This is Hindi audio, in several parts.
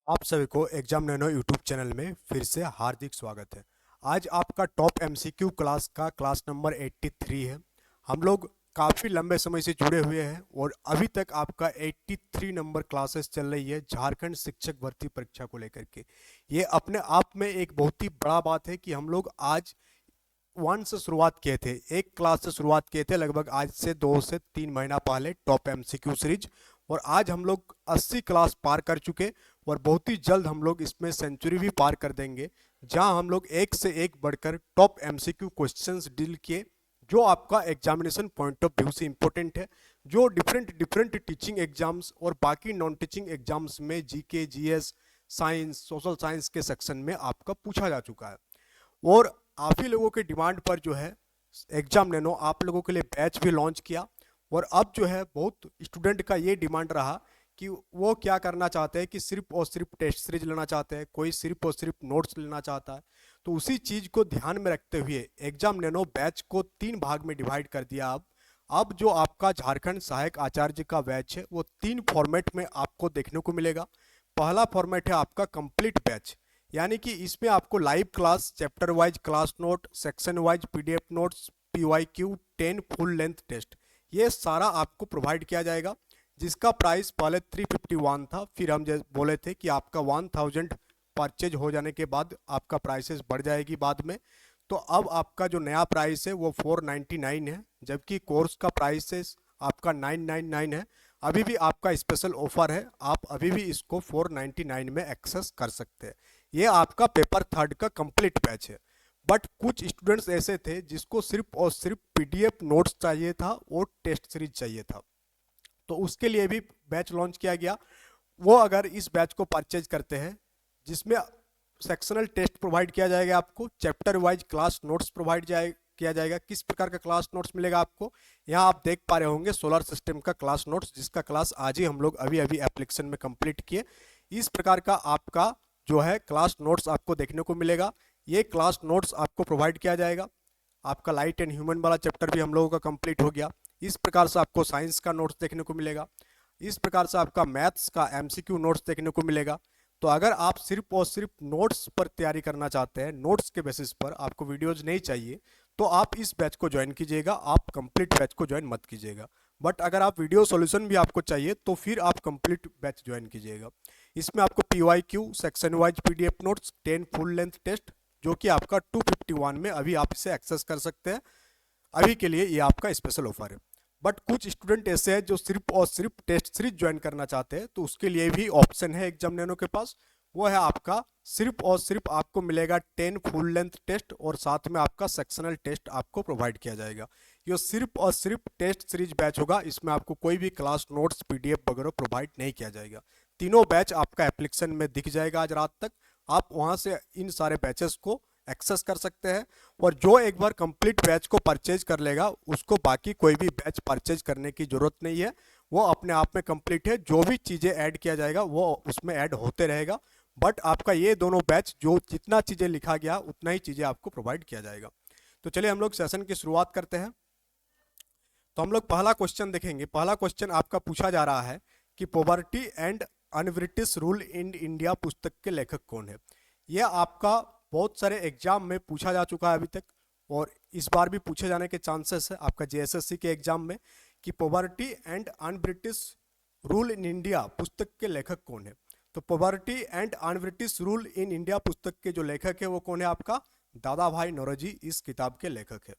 आप सभी को एग्जाम नैनो यूट्यूब चैनल में फिर से हार्दिक स्वागत है। आज आपका टॉप एमसीक्यू क्लास का क्लास नंबर 83 है। हम लोग काफ़ी लंबे समय से जुड़े हुए हैं और अभी तक आपका 83 नंबर क्लासेस चल रही है झारखंड शिक्षक भर्ती परीक्षा को लेकर के। ये अपने आप में एक बहुत ही बड़ा बात है कि हम लोग आज वन से शुरुआत किए थे, एक क्लास से शुरुआत किए थे लगभग आज से 2 से 3 महीना पहले टॉप एमसीक्यू सीरीज। और आज हम लोग 80 क्लास पार कर चुके और बहुत ही जल्द हम लोग इसमें सेंचुरी भी पार कर देंगे, जहां हम लोग एक से एक बढ़कर टॉप एमसीक्यू क्वेश्चंस डील किए जो आपका एग्जामिनेशन पॉइंट ऑफ व्यू से इंपॉर्टेंट है, जो डिफरेंट डिफरेंट टीचिंग एग्जाम्स और बाकी नॉन टीचिंग एग्जाम्स में GK GS science social science के सेक्शन में आपका पूछा जा चुका है। और आप ही लोगों के डिमांड पर जो है एग्जाम नैनो आप लोगों के लिए बैच भी लॉन्च किया। और अब जो है बहुत स्टूडेंट का ये डिमांड रहा कि वो क्या करना चाहते हैं कि सिर्फ और सिर्फ टेस्ट सीरीज लेना चाहते हैं, कोई सिर्फ और सिर्फ नोट्स लेना चाहता है। तो उसी चीज़ को ध्यान में रखते हुए एग्जाम नैनो बैच को 3 भाग में डिवाइड कर दिया। अब जो आपका झारखंड सहायक आचार्य का बैच है वो 3 फॉर्मेट में आपको देखने को मिलेगा। पहला फॉर्मेट है आपका कंप्लीट बैच, यानी कि इसमें आपको live class, chapter wise class note, section wise PDF notes, PYQ, 10 full length test, ये सारा आपको प्रोवाइड किया जाएगा। जिसका प्राइस पहले 351 था, फिर हम जैसे बोले थे कि आपका 1000 परचेज हो जाने के बाद आपका प्राइसेस बढ़ जाएगी बाद में। तो अब आपका जो नया प्राइस है वो 499 है, जबकि कोर्स का प्राइसेस आपका 999 है। अभी भी आपका स्पेशल ऑफर है, आप अभी भी इसको 499 में एक्सेस कर सकते हैं। ये आपका पेपर थर्ड का कंप्लीट बैच है। बट कुछ स्टूडेंट्स ऐसे थे जिसको सिर्फ और सिर्फ पीडीएफ नोट्स चाहिए था और टेस्ट सीरीज चाहिए था, तो उसके लिए भी बैच लॉन्च किया गया। वो अगर इस बैच को परचेज करते हैं जिसमें सेक्शनल टेस्ट प्रोवाइड किया जाएगा, आपको chapter wise class notes provide किया जाएगा। किस प्रकार का क्लास नोट्स मिलेगा आपको, यहाँ आप देख पा रहे होंगे सोलर सिस्टम का क्लास नोट्स, जिसका क्लास आज ही हम लोग अभी अभी एप्लीकेशन में कंप्लीट किए। इस प्रकार का आपका जो है क्लास नोट्स आपको देखने को मिलेगा। ये क्लास नोट्स आपको प्रोवाइड किया जाएगा। आपका लाइट एंड ह्यूमन वाला चैप्टर भी हम लोगों का कंप्लीट हो गया। इस प्रकार से आपको साइंस का नोट्स देखने को मिलेगा। इस प्रकार से आपका मैथ्स का एमसीक्यू नोट्स देखने को मिलेगा। तो अगर आप सिर्फ और सिर्फ नोट्स पर तैयारी करना चाहते हैं, नोट्स के बेसिस पर आपको वीडियोज नहीं चाहिए, तो आप इस बैच को ज्वाइन कीजिएगा, आप कंप्लीट बैच को ज्वाइन मत कीजिएगा। बट अगर आप वीडियो सॉल्यूशन भी आपको चाहिए तो फिर आप कंप्लीट बैच ज्वाइन कीजिएगा। इसमें आपको PYQ, section wise PDF notes, 10 full length test, जो कि आपका 251 में अभी आप इसे एक्सेस कर सकते हैं। अभी के लिए ये आपका स्पेशल ऑफर है। बट कुछ स्टूडेंट ऐसे हैं जो सिर्फ और सिर्फ टेस्ट सीरीज ज्वाइन करना चाहते हैं, तो उसके लिए भी ऑप्शन है एग्जाम नैनो के पास। वो है आपका सिर्फ और सिर्फ आपको मिलेगा 10 फुल लेंथ टेस्ट और साथ में आपका सेक्शनल टेस्ट आपको प्रोवाइड किया जाएगा। ये सिर्फ और सिर्फ टेस्ट सीरीज बैच होगा, इसमें आपको कोई भी क्लास नोट्स पीडीएफ वगैरह प्रोवाइड नहीं किया जाएगा। तीनों बैच आपका एप्लीकेशन में दिख जाएगा आज रात तक, आप वहां से इन सारे बैचेस को एक्सेस कर सकते हैं। और जो एक बार कंप्लीट बैच को परचेज कर लेगा उसको बाकी कोई भी बैच परचेज करने की जरूरत नहीं है, वो अपने आप में कंप्लीट है। जो भी चीज़ें ऐड किया जाएगा वो उसमें ऐड होते रहेगा। बट आपका ये दोनों बैच जो जितना चीज़ें लिखा गया उतना ही चीज़ें आपको प्रोवाइड किया जाएगा। तो चलिए हम लोग सेशन की शुरुआत करते हैं। तो हम लोग पहला क्वेश्चन देखेंगे। पहला क्वेश्चन आपका पूछा जा रहा है कि poverty and un-British rule in India पुस्तक के लेखक कौन है। यह आपका बहुत सारे एग्जाम में पूछा जा चुका है अभी तक, और इस बार भी पूछे जाने के चांसेस है आपका जेएसएससी के एग्जाम में कि poverty and un-British rule in India पुस्तक के लेखक कौन है। तो poverty and un-British rule in India पुस्तक के जो लेखक है वो कौन है, आपका दादा भाई नौरोजी इस किताब के लेखक है।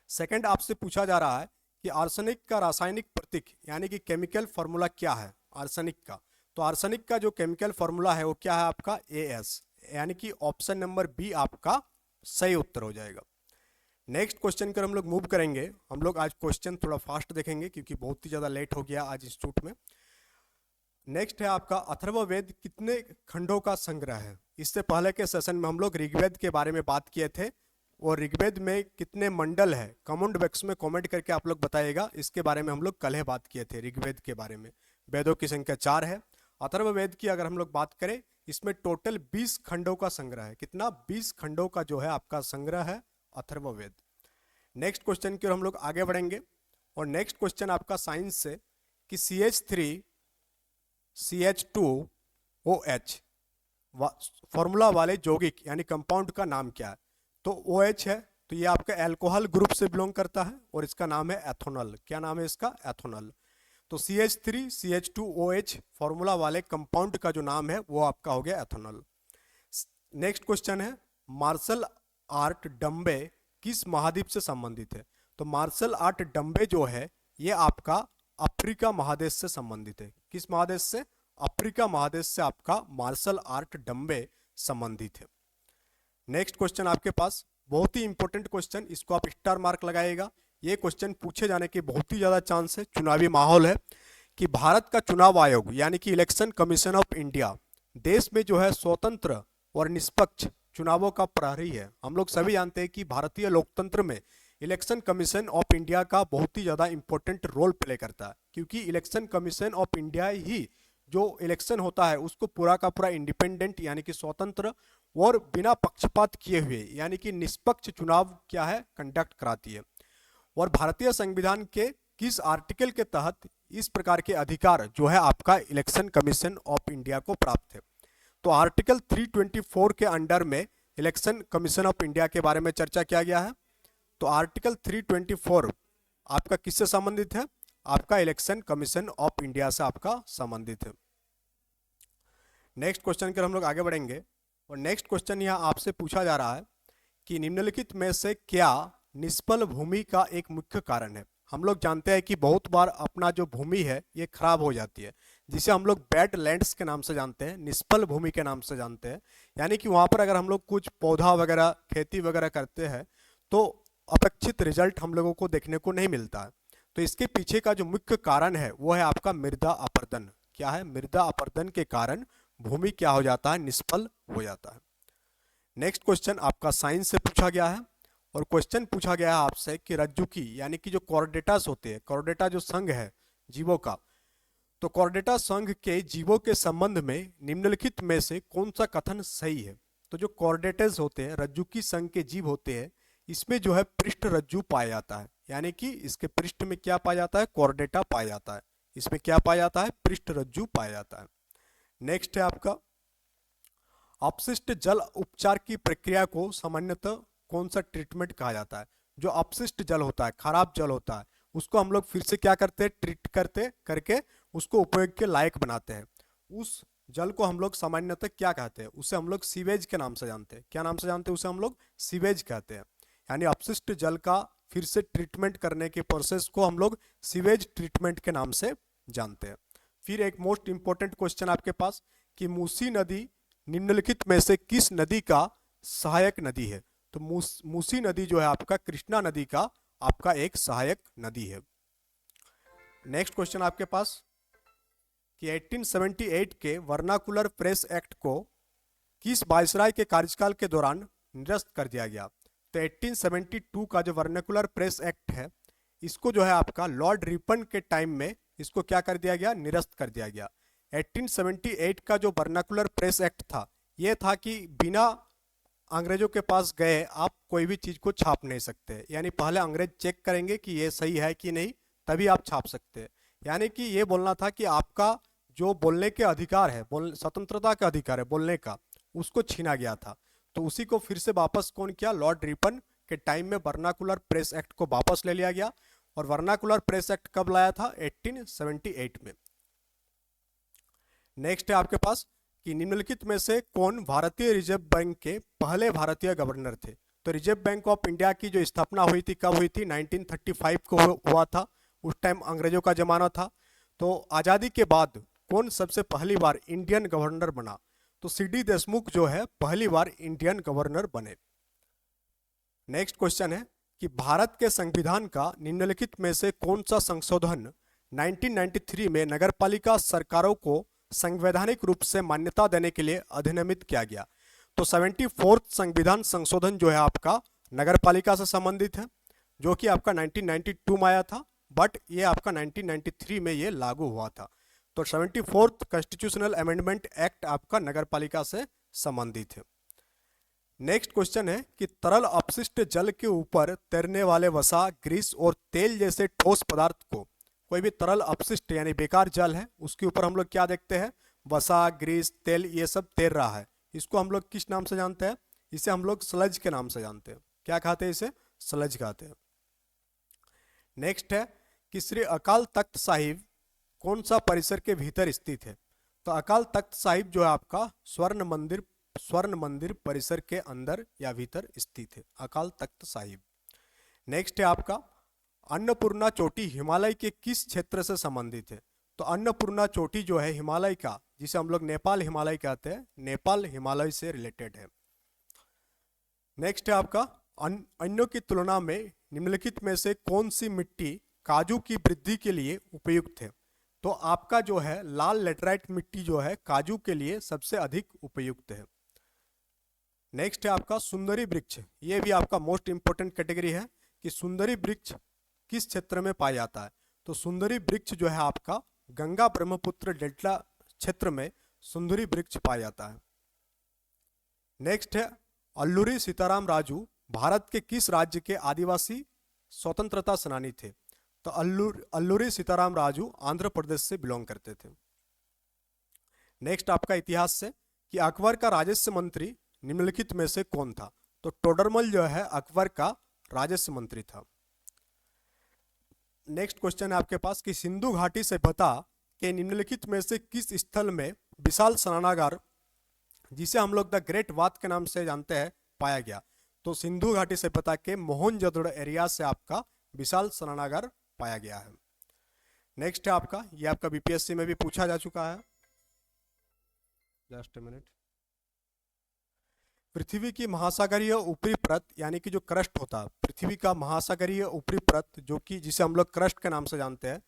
सेकंड आपसे पूछा जा रहा है कि आर्सेनिक का रासायनिक प्रतीक यानी कि केमिकल फॉर्मूला क्या है आर्सेनिक का। तो आर्सेनिक का जो केमिकल फॉर्मूला है वो क्या है, आपका AS, यानी कि ऑप्शन नंबर बी आपका सही उत्तर हो जाएगा। नेक्स्ट क्वेश्चन कर हम लोग मूव करेंगे। हम लोग आज क्वेश्चन थोड़ा फास्ट देखेंगे क्योंकि बहुत ही ज़्यादा लेट हो गया आज इंस्टीट्यूट में। नेक्स्ट है आपका अथर्ववेद कितने खंडों का संग्रह है। इससे पहले के सेशन में हम लोग ऋग्वेद के बारे में बात किए थे, और ऋग्वेद में कितने मंडल है कमेंट बॉक्स में कमेंट करके आप लोग बताइएगा। इसके बारे में हम लोग कल ही बात किए थे ऋग्वेद के बारे में। वेदों की संख्या 4 है। अथर्ववेद की अगर हम लोग बात करें, इसमें टोटल 20 खंडों का संग्रह है। कितना, 20 खंडों का जो है आपका संग्रह है अथर्ववेद। नेक्स्ट क्वेश्चन की ओर हम लोग आगे बढ़ेंगे, और नेक्स्ट क्वेश्चन आपका साइंस से कि CH3, CH2 OH फॉर्मूला वाले यौगिक यानी कंपाउंड का नाम क्या है? तो OH है, तो ये आपका एल्कोहल ग्रुप से बिलोंग करता है और इसका नाम है एथोनॉल। क्या नाम है इसका? एथोनॉल। तो CH3 CH2OH फॉर्मूला वाले कंपाउंड का जो नाम है वो आपका हो गया एथोनॉल। नेक्स्ट क्वेश्चन है, मार्शल आर्ट डंबे किस महाद्वीप से संबंधित है? तो मार्शल आर्ट डंबे जो है ये आपका अफ्रीका महादेश से संबंधित है। किस महादेश से? अफ्रीका महादेश से आपका मार्शल आर्ट डंबे संबंधित है। नेक्स्ट क्वेश्चन आपके पास बहुत ही इंपॉर्टेंट क्वेश्चन, इसको आप स्टार मार्क लगाइएगा। ये क्वेश्चन पूछे जाने के बहुत ही ज़्यादा चांस है, चुनावी माहौल है कि भारत का चुनाव आयोग यानी कि इलेक्शन कमीशन ऑफ इंडिया देश में जो है स्वतंत्र और निष्पक्ष चुनावों का प्रहरी है। हम लोग सभी जानते हैं कि भारतीय लोकतंत्र में इलेक्शन कमीशन ऑफ इंडिया का बहुत ही ज़्यादा इंपॉर्टेंट रोल प्ले करता है, क्योंकि इलेक्शन कमीशन ऑफ इंडिया ही जो इलेक्शन होता है उसको पूरा का पूरा इंडिपेंडेंट यानी कि स्वतंत्र और बिना पक्षपात किए हुए यानी कि निष्पक्ष चुनाव क्या है कंडक्ट कराती है। और भारतीय संविधान के किस आर्टिकल के तहत इस प्रकार के अधिकार जो है आपका इलेक्शन कमीशन ऑफ इंडिया को प्राप्त है? तो आर्टिकल 324 के अंडर में इलेक्शन कमीशन ऑफ इंडिया के बारे में चर्चा किया गया है। तो आर्टिकल 324 आपका किससे संबंधित है? आपका इलेक्शन कमीशन ऑफ इंडिया से आपका संबंधित है। नेक्स्ट क्वेश्चन के हम लोग आगे बढ़ेंगे और नेक्स्ट क्वेश्चन यहाँ आपसे पूछा जा रहा है कि निम्नलिखित में से क्या निष्फल भूमि का एक मुख्य कारण है? हम लोग जानते हैं कि बहुत बार अपना जो भूमि है ये खराब हो जाती है, जिसे हम लोग बैड लैंड्स के नाम से जानते हैं, निष्फल भूमि के नाम से जानते हैं। यानी कि वहाँ पर अगर हम लोग कुछ पौधा वगैरह खेती वगैरह करते हैं तो अपेक्षित रिजल्ट हम लोगों को देखने को नहीं मिलता है। तो इसके पीछे का जो मुख्य कारण है वो है आपका मृदा अपरदन। क्या है? मृदा अपरदन के कारण भूमि क्या हो जाता है? निष्फल हो जाता है। नेक्स्ट क्वेश्चन आपका साइंस से पूछा गया है और क्वेश्चन पूछा गया है आपसे कि रज्जुकी यानी कि जो कॉर्डेटास होते हैं, कॉर्डेटा जो संघ है जीवों का, तो कॉर्डेटा संघ के जीवों के संबंध में निम्नलिखित में से कौन सा कथन सही है? तो जो कॉर्डेटेस होते हैं, रज्जुकी संघ के जीव होते हैं, इसमें जो है पृष्ठ रज्जु पाया जाता है, यानी कि इसके पृष्ठ में क्या पाया जाता है? कॉर्डेटा पाया जाता है। इसमें क्या पाया जाता है? पृष्ठ रज्जु पाया जाता है। नेक्स्ट है आपका अपशिष्ट जल उपचार की प्रक्रिया को सामान्यतः कौन सा ट्रीटमेंट कहा जाता है? जो अपशिष्ट जल होता है, खराब जल होता है, उसको हम लोग फिर से क्या करते हैं? ट्रीट करते करके उसको उपयोग के लायक बनाते हैं। उस जल को हम लोग सामान्यतः क्या कहते हैं? उसे हम लोग सीवेज के नाम से जानते हैं। क्या नाम से जानते हैं? उसे हम लोग सीवेज कहते हैं। यानी अपशिष्ट जल का फिर से ट्रीटमेंट करने के प्रोसेस को हम लोग सीवेज ट्रीटमेंट के नाम से जानते हैं। फिर एक मोस्ट इंपॉर्टेंट क्वेश्चन आपके पास कि मूसी नदी निम्नलिखित में से किस नदी का सहायक नदी है? तो मूसी नदी जो है आपका कृष्णा नदी का आपका एक सहायक नदी है। नेक्स्ट क्वेश्चन आपके पास कि 1878 के वर्नाकुलर प्रेस एक्ट को किस वायसराय के कार्यकाल के दौरान निरस्त कर दिया गया? तो 1872 का जो वर्नाकुलर प्रेस एक्ट है इसको जो है आपका लॉर्ड रिपन के टाइम में इसको क्या कर दिया गया? निरस्त कर दिया गया। 1878 का जो वर्नाकुलर प्रेस एक्ट था ये था कि बिना अंग्रेजों के पास गए आप कोई भी चीज़ को छाप नहीं सकते, यानी पहले अंग्रेज चेक करेंगे कि ये सही है कि नहीं, तभी आप छाप सकते हैं। यानी कि ये बोलना था कि आपका जो बोलने के अधिकार है, स्वतंत्रता का अधिकार है बोलने का, उसको छीना गया था। तो उसी को फिर से वापस कौन किया? लॉर्ड रिपन के टाइम में वर्नाकुलर प्रेस एक्ट को वापस ले लिया गया। और वर्नाकुलर प्रेस एक्ट कब लाया था? 1878 में। नेक्स्ट है आपके पास कि निम्नलिखित में से कौन भारतीय रिजर्व बैंक के पहले भारतीय गवर्नर थे? तो रिजर्व बैंक ऑफ इंडिया की जो स्थापना हुई थी कब हुई थी? 1935 को हुआ था। उस टाइम अंग्रेजों का जमाना था। तो आज़ादी के बाद कौन सबसे पहली बार इंडियन गवर्नर बना? तो CD देशमुख जो है पहली बार इंडियन गवर्नर बने। नेक्स्ट क्वेश्चन है कि भारत के संविधान का निम्नलिखित में से कौन सा संशोधन 1993 में नगरपालिका सरकारों को संवैधानिक रूप से मान्यता देने के लिए अधिनियमित किया गया? तो 74th संविधान संशोधन जो है आपका नगरपालिका से संबंधित है, जो कि आपका 1992 में आया था, बट ये आपका 1993 में ये लागू हुआ था। तो 74th कॉन्स्टिट्यूशनल अमेंडमेंट एक्ट आपका नगरपालिका से संबंधित है। नेक्स्ट क्वेश्चन है कि तरल अपशिष्ट जल के ऊपर तैरने वाले वसा, ग्रीस और तेल जैसे ठोस पदार्थ को, कोई भी तरल अपशिष्ट यानी बेकार जल है उसके ऊपर हम लोग क्या देखते हैं? वसा, ग्रीस, तेल ये सब तैर रहा है, इसको हम लोग किस नाम से जानते हैं? इसे हम लोग स्लज के नाम से जानते हैं। क्या कहते हैं इसे? स्लज कहते हैं। नेक्स्ट है कि श्री अकाल तख्त साहिब कौन सा परिसर के भीतर स्थित है? तो अकाल तख्त साहिब जो है आपका स्वर्ण मंदिर परिसर के अंदर या भीतर स्थित है, अकाल तख्त साहिब। नेक्स्ट है आपका अन्नपूर्णा चोटी हिमालय के किस क्षेत्र से संबंधित है? तो अन्नपूर्णा चोटी जो है हिमालय का, जिसे हम लोग नेपाल हिमालय कहते हैं, नेपाल हिमालय से रिलेटेड है। नेक्स्ट है आपका अन्यों की तुलना में निम्नलिखित में से कौन सी मिट्टी काजू की वृद्धि के लिए उपयुक्त है? तो आपका जो है लाल लेटराइट मिट्टी जो है काजू के लिए सबसे अधिक उपयुक्त है। नेक्स्ट है आपका सुंदरी वृक्ष, ये भी आपका मोस्ट इंपोर्टेंट कैटेगरी है कि सुंदरी वृक्ष किस क्षेत्र में पाया जाता है? तो सुंदरी वृक्ष जो है आपका गंगा ब्रह्मपुत्र डेल्टा क्षेत्र में सुंदरी वृक्ष पाया जाता है। नेक्स्ट है अल्लूरी सीताराम राजू भारत के किस राज्य के आदिवासी स्वतंत्रता सेनानी थे? तो अल्लूरी सीताराम राजू आंध्र प्रदेश से बिलोंग करते थे। नेक्स्ट आपका इतिहास से कि अकबर का राजस्व मंत्री निम्नलिखित में से कौन था? तो टोडरमल जो है अकबर का राजस्व मंत्री था। नेक्स्ट क्वेश्चन है आपके पास कि सिंधु घाटी सभ्यता के निम्नलिखित में से किस स्थल में विशाल स्नानागार, जिसे हम लोग द ग्रेट बाथ के नाम से जानते हैं, पाया गया? तो सिंधु घाटी सभ्यता के मोहनजोदड़ो एरिया से आपका विशाल स्नानागार पाया गया है। नेक्स्ट है आपका, ये आपका बीपीएससी में भी पूछा जा चुका है, जस्ट अ मिनट। पृथ्वी की महासागरीय ऊपरी परत यानी कि जो क्रस्ट होता है, पृथ्वी का महासागरीय ऊपरी परत जो कि जिसे हम लोग क्रस्ट के नाम से जानते हैं,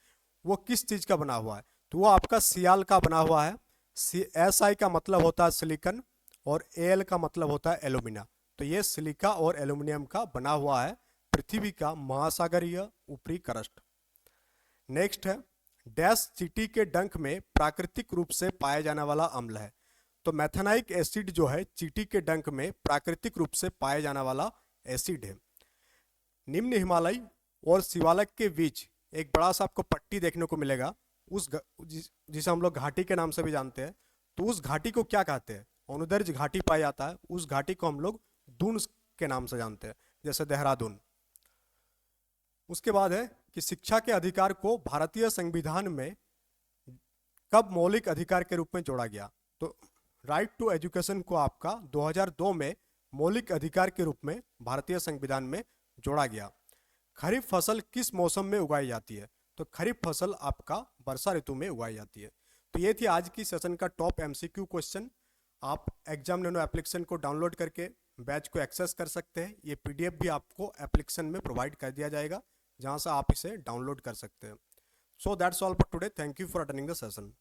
वो किस चीज का बना हुआ है? तो वो आपका सियाल का बना हुआ है। SI का मतलब होता है सिलिकन और AL का मतलब होता है एल्यूमिना। तो ये सिलिका और एल्यूमिनियम का बना हुआ है पृथ्वी का महासागरीय ऊपरी क्रस्ट। नेक्स्ट है डैश चींटी के डंक में प्राकृतिक रूप से पाया जाने वाला अम्ल है? तो मैथेनाइक एसिड जो है चींटी के डंक में प्राकृतिक रूप से पाया जाने वाला एसिड है। निम्न हिमालय और शिवालिक के बीच एक बड़ा सा आपको पट्टी देखने को मिलेगा, जिसे हम लोग घाटी के नाम से भी जानते हैं। तो उस घाटी को क्या कहते हैं? अनुदैर्ध्य घाटी पाया जाता है, उस घाटी को हम लोग दून के नाम से जानते हैं, जैसे देहरादून। उसके बाद है कि शिक्षा के अधिकार को भारतीय संविधान में कब मौलिक अधिकार के रूप में जोड़ा गया? तो राइट टू एजुकेशन को आपका 2002 में मौलिक अधिकार के रूप में भारतीय संविधान में जोड़ा गया। खरीफ फसल किस मौसम में उगाई जाती है? तो खरीफ फसल आपका वर्षा ऋतु में उगाई जाती है। तो ये थी आज की सेशन का टॉप MCQ क्वेश्चन। आप एग्जाम नैनो एप्लीकेशन को डाउनलोड करके बैच को एक्सेस कर सकते हैं। ये PDF भी आपको एप्लीकेशन में प्रोवाइड कर दिया जाएगा, जहां से आप इसे डाउनलोड कर सकते हैं। So that's all for today. Thank you for attending the session.